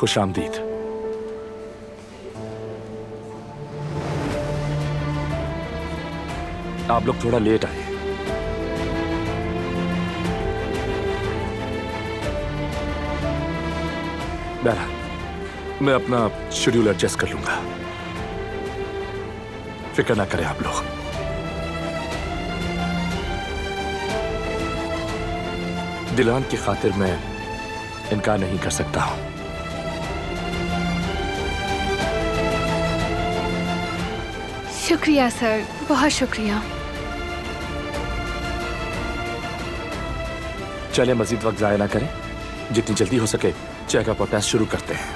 खुश आमदीद। आप लोग थोड़ा लेट आए। बहरहाल मैं अपना शेड्यूल एडजस्ट कर लूंगा, फिक्र ना करें आप लोग। दिलान की खातिर मैं इनकार नहीं कर सकता हूं। शुक्रिया सर, बहुत शुक्रिया। चलें मजीद वक्त जाया ना करें, जितनी जल्दी हो सके चेकअप और टेस्ट शुरू करते हैं।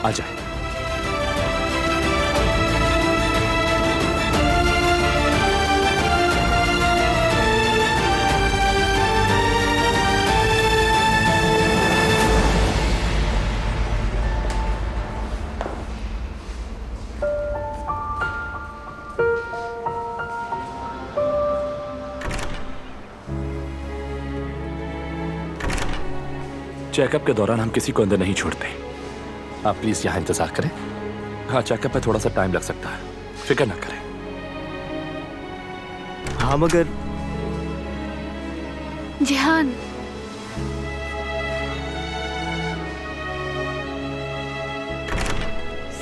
आ जाए। चेकअप के दौरान हम किसी को अंदर नहीं छोड़ते। आप प्लीज यहां इंतजार करें। हाँ, चेकअप में थोड़ा सा टाइम लग सकता है, फिक्र ना करें। हाँ मगर जिहान,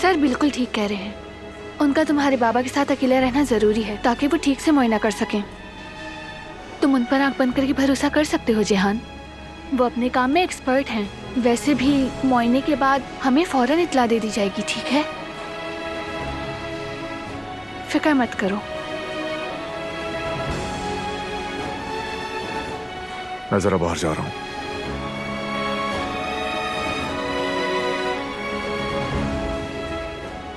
सर बिल्कुल ठीक कह रहे हैं। उनका तुम्हारे बाबा के साथ अकेले रहना जरूरी है ताकि वो ठीक से मुआयना कर सकें। तुम उन पर आंख बंद करके भरोसा कर सकते हो जिहान, वो अपने काम में एक्सपर्ट हैं। वैसे भी मुआयने के बाद हमें फौरन इत्तला दे दी जाएगी, ठीक है? फिक्र मत करो। मैं जरा बाहर जा रहा हूं।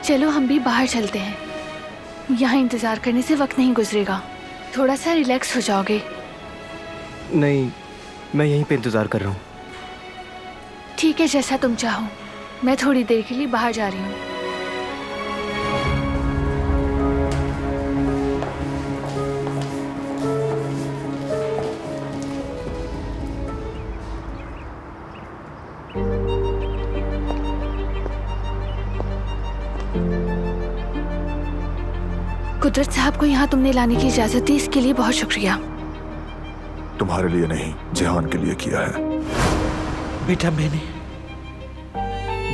चलो हम भी बाहर चलते हैं, यहाँ इंतजार करने से वक्त नहीं गुजरेगा। थोड़ा सा रिलैक्स हो जाओगे। नहीं, मैं यहीं पे इंतजार कर रहा हूँ। ठीक है, जैसा तुम चाहो। मैं थोड़ी देर के लिए बाहर जा रही हूँ। कुदरत साहब को यहाँ तुमने लाने की इजाजत दी, इसके लिए बहुत शुक्रिया। तुम्हारे लिए नहीं, जिहान के लिए किया है। बेटा, मैंने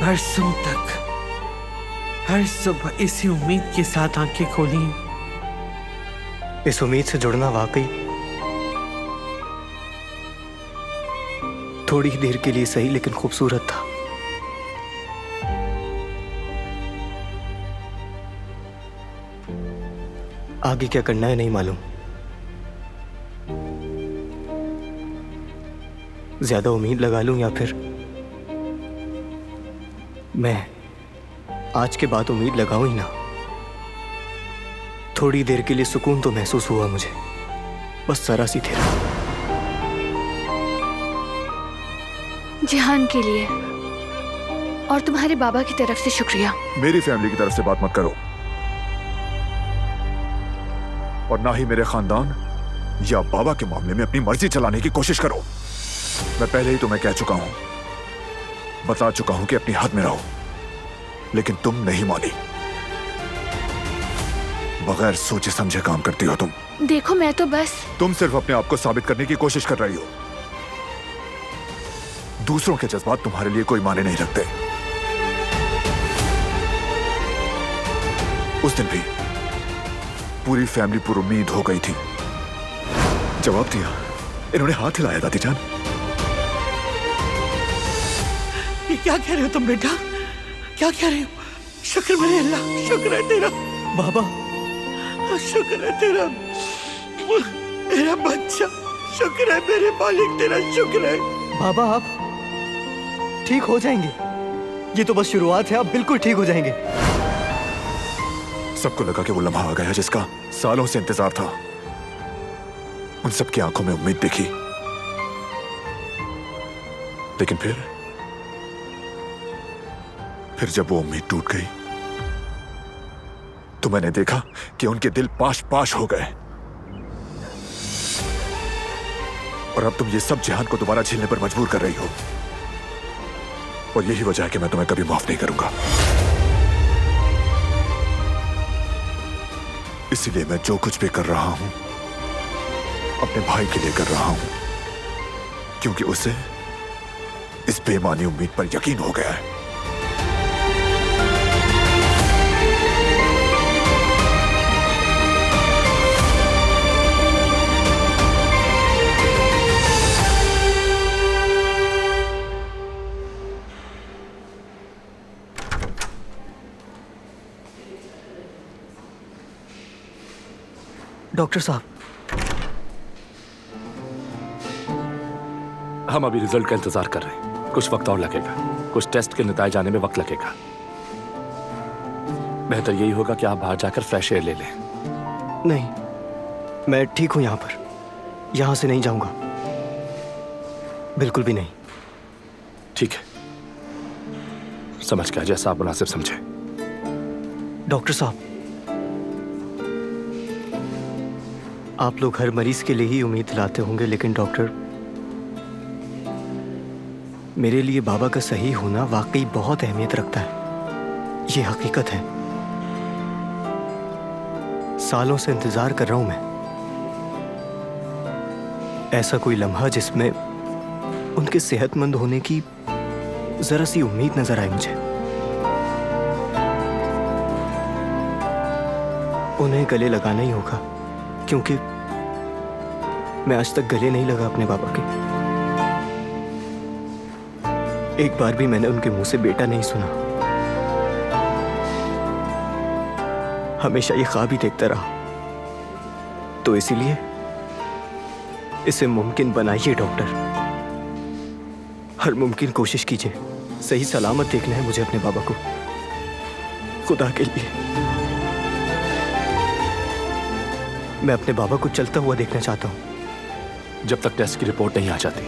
बरसों तक हर सुबह इसी उम्मीद के साथ आंखें खोली। इस उम्मीद से जुड़ना वाकई थोड़ी ही देर के लिए सही लेकिन खूबसूरत था। आगे क्या करना है नहीं मालूम। ज्यादा उम्मीद लगा लूं या फिर मैं आज के बाद उम्मीद लगाऊं ही ना। थोड़ी देर के लिए सुकून तो महसूस हुआ मुझे, बस जरा सी देर। जिहान के लिए और तुम्हारे बाबा की तरफ से शुक्रिया। मेरी फैमिली की तरफ से बात मत करो, और ना ही मेरे खानदान या बाबा के मामले में अपनी मर्जी चलाने की कोशिश करो। मैं पहले ही तुम्हें कह चुका हूं, बता चुका हूं कि अपनी हद में रहो, लेकिन तुम नहीं मानी। बगैर सोचे समझे काम करती हो तुम। देखो, मैं तो बस तुम सिर्फ अपने आप को साबित करने की कोशिश कर रही हो। दूसरों के जज्बात तुम्हारे लिए कोई माने नहीं रखते। उस दिन भी पूरी फैमिली पूरी उम्मीद हो गई थी। जवाब दिया, इन्होंने हाथ हिलाया दादी जान। ये क्या कह रहे हो तुम बेटा? क्या कह रहे हो? शुक्र मेरे अल्लाह, शुक्र है तेरा बाबा। शुक्र है तेरा मेरा बच्चा, शुक्र है मेरे मालिक, तेरा शुक्र है। बाबा आप ठीक हो जाएंगे, ये तो बस शुरुआत है, आप बिल्कुल ठीक हो जाएंगे। सबको लगा कि वो लम्हा आ गया जिसका सालों से इंतजार था। उन सबकी आंखों में उम्मीद दिखी, लेकिन फिर जब वो उम्मीद टूट गई तो मैंने देखा कि उनके दिल पाश पाश हो गए। और अब तुम ये सब जिहान को दोबारा झेलने पर मजबूर कर रही हो, और यही वजह है कि मैं तुम्हें कभी माफ नहीं करूंगा। इसीलिए मैं जो कुछ भी कर रहा हूं अपने भाई के लिए कर रहा हूं, क्योंकि उसे इस बेमानी उम्मीद पर यकीन हो गया है। डॉक्टर साहब, हम अभी रिजल्ट का इंतजार कर रहे हैं। कुछ वक्त और लगेगा, कुछ टेस्ट के नतीजे आने में वक्त लगेगा। बेहतर यही होगा कि आप बाहर जाकर फ्रेश एयर ले लें। नहीं, मैं ठीक हूं यहाँ पर। यहाँ से नहीं जाऊंगा, बिल्कुल भी नहीं। ठीक है, समझ गया, जैसा आप मुनासिब समझे। डॉक्टर साहब, आप लोग हर मरीज के लिए ही उम्मीद लाते होंगे, लेकिन डॉक्टर, मेरे लिए बाबा का सही होना वाकई बहुत अहमियत रखता है। ये हकीकत है। सालों से इंतजार कर रहा हूं मैं, ऐसा कोई लम्हा जिसमें उनके सेहतमंद होने की जरा सी उम्मीद नजर आई मुझे। उन्हें गले लगाना ही होगा, क्योंकि मैं आज तक गले नहीं लगा अपने बाबा के। एक बार भी मैंने उनके मुंह से बेटा नहीं सुना। हमेशा ये ख्वाब ही देखता रहा। तो इसीलिए इसे मुमकिन बनाइए डॉक्टर। हर मुमकिन कोशिश कीजिए। सही सलामत देखना है मुझे अपने बाबा को, खुदा के लिए। मैं अपने बाबा को चलता हुआ देखना चाहता हूं। जब तक टेस्ट की रिपोर्ट नहीं आ जाती,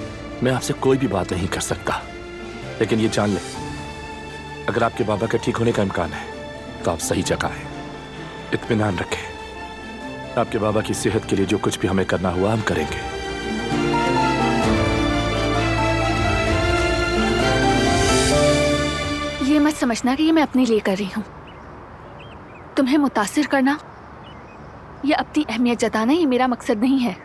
मैं आपसे कोई भी बात नहीं कर सकता। लेकिन ये जान लें, अगर आपके बाबा के ठीक होने का इम्कान है तो आप सही जगह हैं। इत्मीनान रखें। आपके बाबा की सेहत के लिए जो कुछ भी हमें करना हुआ हम करेंगे। ये मत समझना कि ये मैं अपने लिए कर रही हूँ। तुम्हें मुतासिर करना या अपनी अहमियत जताना ये मेरा मकसद नहीं है।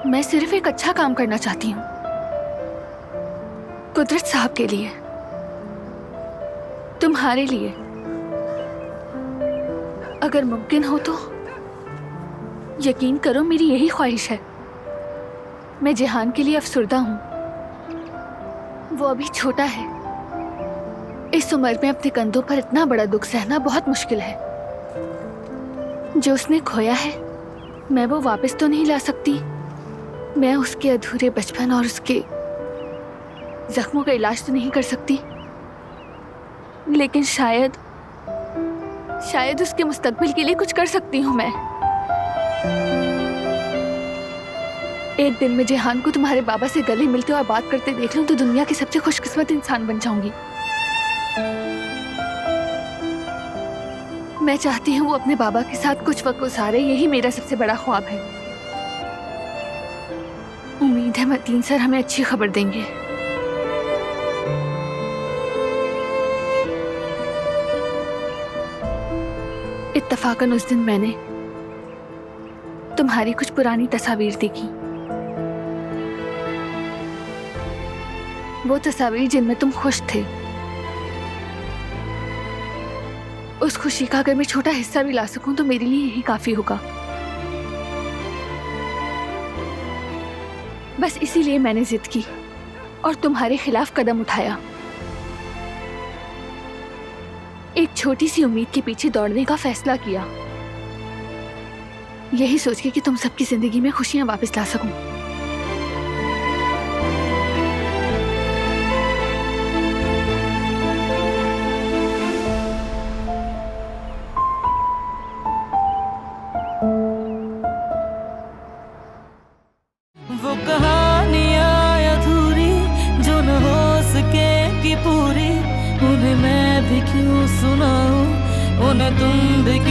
मैं सिर्फ एक अच्छा काम करना चाहती हूँ, कुदरत साहब के लिए, तुम्हारे लिए। अगर मुमकिन हो तो यकीन करो, मेरी यही ख्वाहिश है। मैं जिहान के लिए अफसुर्दा हूं। वो अभी छोटा है। इस उम्र में अपने कंधों पर इतना बड़ा दुख सहना बहुत मुश्किल है। जो उसने खोया है, मैं वो वापस तो नहीं ला सकती। मैं उसके अधूरे बचपन और उसके जख्मों का इलाज तो नहीं कर सकती, लेकिन शायद उसके मुस्तकबिल के लिए कुछ कर सकती हूँ मैं। एक दिन मैं जिहान को तुम्हारे बाबा से गले मिलते और बात करते देख लूं तो दुनिया की सबसे खुशकिस्मत इंसान बन जाऊंगी। मैं चाहती हूँ वो अपने बाबा के साथ कुछ वक्त गुजारे। यही मेरा सबसे बड़ा ख्वाब है। उम्मीद है मतीन सर हमें अच्छी खबर देंगे। इत्तफाकन उस दिन मैंने तुम्हारी कुछ पुरानी तस्वीर देखी। वो तस्वीर जिनमें तुम खुश थे। उस खुशी का अगर मैं छोटा हिस्सा भी ला सकूं तो मेरे लिए यही काफी होगा। बस इसीलिए मैंने जिद की और तुम्हारे खिलाफ कदम उठाया। एक छोटी सी उम्मीद के पीछे दौड़ने का फैसला किया, यही सोच के कि तुम सबकी जिंदगी में खुशियां वापस ला सकूं। वो कहानियां अधूरी जो न हो सके कि पूरी, उन्हें मैं भी क्यों सुनाऊं। उन्हें तुम भी